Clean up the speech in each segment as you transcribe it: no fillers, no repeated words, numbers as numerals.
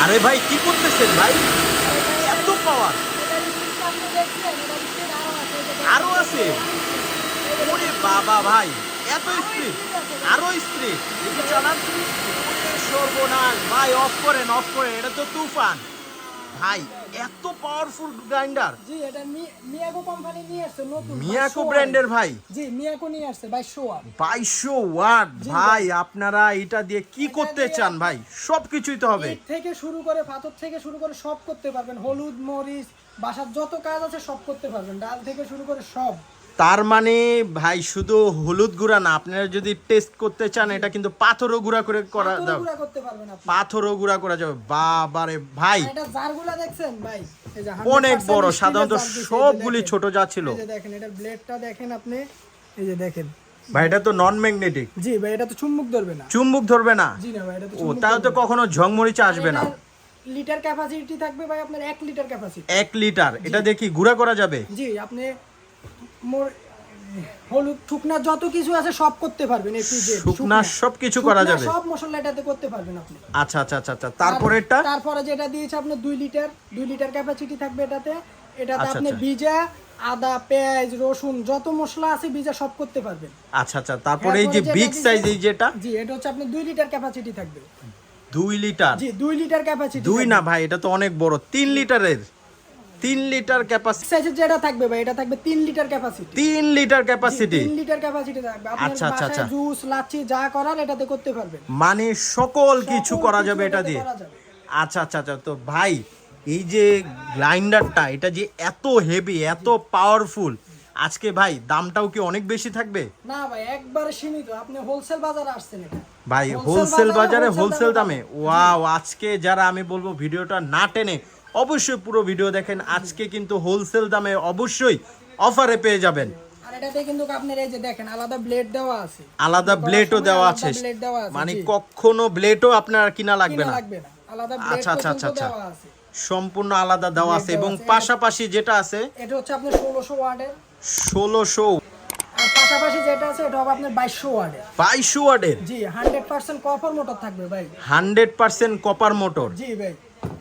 আরে ভাই কি করতেছেন ভাই, এত পাওয়ার আরো আছে? ওরে বাবা ভাই, এত স্পিড, আরো স্পিড, দেখি চালান। ওরে সর্বনাশ ভাই, অফ করেন অফ করেন, এটা তো তুফান ভাই, এত পাওয়ারফুল গ্রাইন্ডার। জি এটা মিয়াকো কোম্পানি নিয়ে আসছে নতুন, মিয়াকো ব্র্যান্ডের ভাই। জি মিয়াকো নিয়ে আসছে 2200 ওয়াট। 2200 ওয়াট ভাই, আপনারা এটা দিয়ে কি করতে চান ভাই? সবকিছুই তো হবে, ইট থেকে শুরু করে পাথর থেকে শুরু করে সব করতে পারবেন, হলুদ মরিচ বাসার যত কাজ আছে সব করতে পারবেন, ডাল থেকে শুরু করে সব। তার মানে ভাই শুধু হলুদ গুঁড়া না, আপনারা যদি টেস্ট করতে চান এটা কিন্তু পাথরও গুঁড়া করে করা পাথর যাবে, গুঁড়া করতে পারবেন আপনি, পাথরও গুঁড়া করা যাবে। বাবারে ভাই, আর এটা জারগুলা দেখছেন ভাই, এই যে অনেক 100% বড়, স্টিলের সাধারণত জার দিছে, এই যে সবগুলি দেখেন। ছোট যা ছিল এই যে দেখেন এটার ব্লেডটা দেখেন আপনি, এই যে দেখেন ভাই, এটা তো নন ম্যাগনেটিক। জি ভাই এটা তো চুম্বক ধরবে না। চুম্বক ধরবে না? জি না ভাই এটা তো ও, চুম্বক তাহলে তো ধরবে না। কখনো ঝংমরিচা আসবে না। এটার লিটার ক্যাপাসিটি থাকবে ভাই আপনার 1 লিটার ক্যাপাসিটি। 1 লিটার, এটা দেখি গুঁড়া করা যাবে? জি আপনি হলুদ শুকনা যত কিছু আছে সব করতে পারবেন, এই যে শুকনা সবকিছু করা যাবে, সব মশলা এটাতে করতে পারবেন আপনি। আচ্ছা আচ্ছা আচ্ছা আচ্ছা। তারপরে এটা, তারপরে যেটা দিয়েছে আপনি 2 লিটার ক্যাপাসিটি থাকবে এটাতে। এটাতে আচ্ছা, আপনি আচ্ছা। ভিজা আদা পেঁয়াজ রসুন যত মশলা আছে ভিজা সব করতে পারবেন। আচ্ছা আচ্ছা। তারপরে এই যে বিগ সাইজ, এই যেটা, জি এটা হচ্ছে আপনি 2 লিটার ক্যাপাসিটি থাকবে। 2 লিটার? জি 2 লিটার ক্যাপাসিটি। 2 না ভাই, এটা তো অনেক বড়, 3 লিটারের, 3 লিটার ক্যাপাসিটি। সাইজের যেটা থাকবে ভাই এটা থাকবে 3 litre capacity. 3 litre capacity? 3 litre capacity থাকবে, আপনি আচ্ছা, আচ্ছা, আচ্ছা। জুস লাচ্ছি যা করার এটাতে করতে পারবেন, মানে সকল কিছু করা কিছু যাবে এটা এটাতে দিয়ে? করা যাবে। আচ্ছা আচ্ছা আচ্ছা। তো ভাই এই যে গ্রাইন্ডারটা, এটা যে এত হেভি, এত পাওয়ারফুল, আজকে ভাই দামটাও কি অনেক বেশি থাকবে? না ভাই একবারে সীমিত, আপনি হোলসেল বাজারে আসছেন এটা ভাই হোলসেল বাজারে হোলসেল দামে? ওয়াও, আজকে যারা আমি বলবো ভিডিওটা না টেনে অবশ্যই পুরো ভিডিও দেখেন, আজকে কিন্তু হোলসেল দামে অবশ্যই অফারে পেয়ে যাবেন। আর এটাতে কিন্তু আপনার এই যে দেখেন আলাদা ব্লেড দেওয়া আছে, আলাদা ব্লেডও দেওয়া আছে, ব্লেড দেওয়া আছে, মানে জি। কখনো ব্লেডও আপনার কিনা লাগবে কিনা না? লাগবে না, আলাদা ব্লেড আচ্ছা, আচ্ছা, পর্যন্ত আচ্ছা। দেওয়া আছে। সম্পূর্ণ আলাদা দেওয়া আছে, দেওয়া এবং আছে। পাশাপাশি যেটা আছে এটা হচ্ছে আপনার 1600 ওয়াটের, 1600, আর পাশাপাশি যেটা আছে এটা হবে আপনার 2200 ওয়াটের। 2200 ওয়াটের? জি 100% কপার মোটর থাকবে ভাই। 100% কপার মোটর? জি ভাই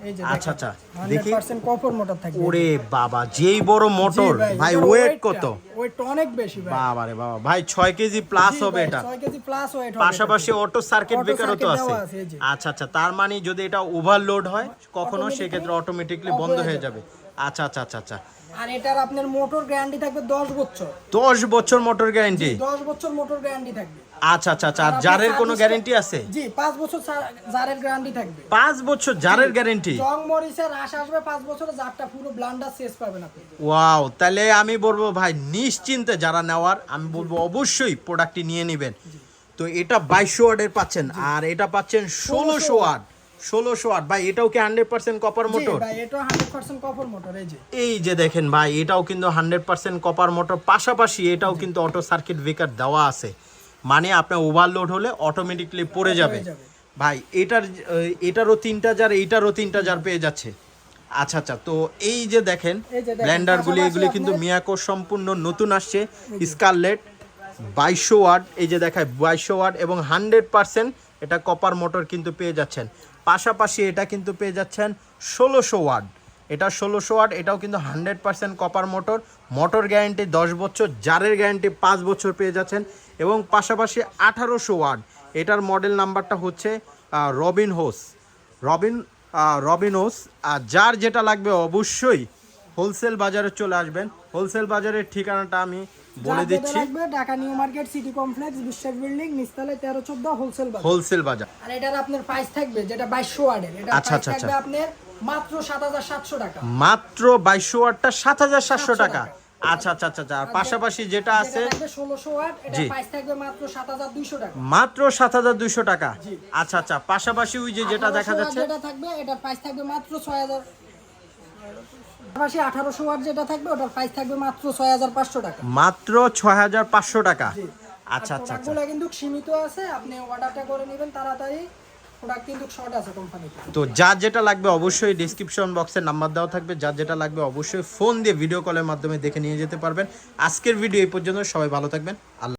এই যে আচ্ছা, দেখেন, আচ্ছা, দেখি। 100% কপার মোটর থাকবে। ওরে বাবা, যেই বড় মোটর ভাই, ওয়েট কত? ওয়েট অনেক বেশি ভাই। বাবা রে বাবা ভাই, 6 কেজি প্লাস হবে এটা। 6 কেজি প্লাস ওয়েট হবে। পাশাপাশি অটো সার্কিট Auto ব্রেকারও তো circuit আছে। দেওয়া আছে, এই যে। আচ্ছা আচ্ছা, তার মানে যদি এটা ওভারলোড হয় কখনো, Automatically সেক্ষেত্রে অটোমেটিকলি off বন্ধ হয়ে হয়ে যাবে। যাবে। আচ্ছা আচ্ছা আচ্ছা আচ্ছা। আর এটার আপনার মোটর গ্যারান্টি থাকবে 10 বছর। 10 বছর মোটর গ্যারান্টি? 10 বছর মোটর গ্যারান্টি থাকবে। আচ্ছা আচ্ছা আচ্ছা। আর জারের কোনো গ্যারান্টি আছে? জি 5 বছর জারের গ্যারান্টি থাকবে। 5 বছর জারের গ্যারান্টি? জং মরিচের রাশ আসবে 5 বছরে, জারটা পুরো ব্লান্ডার শেষ পাবেন আপনি। ওয়াও, তাহলে আমি বলবো ভাই নিশ্চিন্তে যারা নেওয়ার, আমি বলবো অবশ্যই প্রোডাক্টটি নিয়ে নেবেন। তো এটা 2200 ওয়াটের পাচ্ছেন, আর এটা পাচ্ছেন 1600 ওয়াট। 1600 ওয়াট ভাই, এটাও কি 100% কপার জি মোটর? ভাই এটা 100% কপার মোটর, এই যে। এই যে দেখেন ভাই, এটাও কিন্তু 100% কপার মোটর, পাশাপাশি এটাও কিন্তু অটো সার্কিট ব্রেকার দেওয়া আছে, মানে আপনার ওভারলোড হলে অটোমেটিকলি পড়ে যাবে। ভাই এটারও 3টা জার, এইটারও 3টা জার পেয়ে যাচ্ছে। আচ্ছা আচ্ছা। তো এই যে দেখেন এই যে দেখেন, ব্লেন্ডারগুলি, পাশাপাশি এগুলি কিন্তু আপনার- মিয়াকো সম্পূর্ণ নতুন আসছে, স্কারলেট 2200 ওয়াট, এই যে দেখায় 2200 ওয়াট, এবং 100% এটা কপার মোটর কিন্তু পেয়ে যাচ্ছেন। পাশাপাশি এটা কিন্তু পেয়ে যাচ্ছেন 1600 ওয়াট, এটা 1600 ওয়াট, এটাও কিন্তু 100% কপার মোটর, মোটর গ্যারান্টি 10 বছর, জারের গ্যারান্টি 5 বছর পেয়ে যাচ্ছেন। এবং পাশাপাশি 1800 ওয়াট, এটার মডেল নাম্বারটা হচ্ছে রবিন হোস। আর যার যেটা লাগবে অবশ্যই হোলসেল বাজারে চলে আসবেন। হোলসেল বাজারের ঠিকানাটা আমি বলে দিচ্ছি, Dhaka new market city complex, বিশ্বাস বিল্ডিং, নিচতলায় 13-14 হোলসেল বাজার। হোলসেল বাজার। আর এটার আপনার প্রাইস থাকবে যেটা 2200 ওয়াটের, এটা আচ্ছা, প্রাইস আচ্ছা, থাকবে আচ্ছা। আপনার মাত্র 7700 টাকা। মাত্র 2200 ওয়াটটা 7700 টাকা? টাকা। আচ্ছা আচ্ছা আচ্ছা আচ্ছা। আর পাশাপাশি যেটা আছে থাকবে 1600 ওয়াট, এটা জি। প্রাইস থাকবে মাত্র 7200 টাকা। মাত্র 7200 টাকা? জি। আচ্ছা আচ্ছা। পাশাপাশি ওই যে যেটা দেখা 1800 যাচ্ছে, ওয়াট যেটা থাকবে এটার প্রাইস থাকবে মাত্র 6000। পাশাপাশি 1800 ওয়াট যেটা থাকবে ওটার প্রাইস থাকবে মাত্র 6500 টাকা। মাত্র 6500 টাকা? জি। আচ্ছা আচ্ছা আচ্ছা। প্রোডাক্টগুলো কিন্তু সীমিত আছে, আপনি অর্ডারটা করে নেবেন তাড়াতাড়ি, প্রোডাক্ট কিন্তু শর্ট আছে কোম্পানিতে। তো যার যেটা লাগবে অবশ্যই ডিসক্রিপশন বক্সে নাম্বার দেওয়া থাকবে, যার যেটা লাগবে অবশ্যই ফোন দিয়ে ভিডিও কলের মাধ্যমে দেখে নিয়ে যেতে পারবেন। আজকের ভিডিও এই পর্যন্ত, সবাই ভালো থাকবেন। আল্লাহ।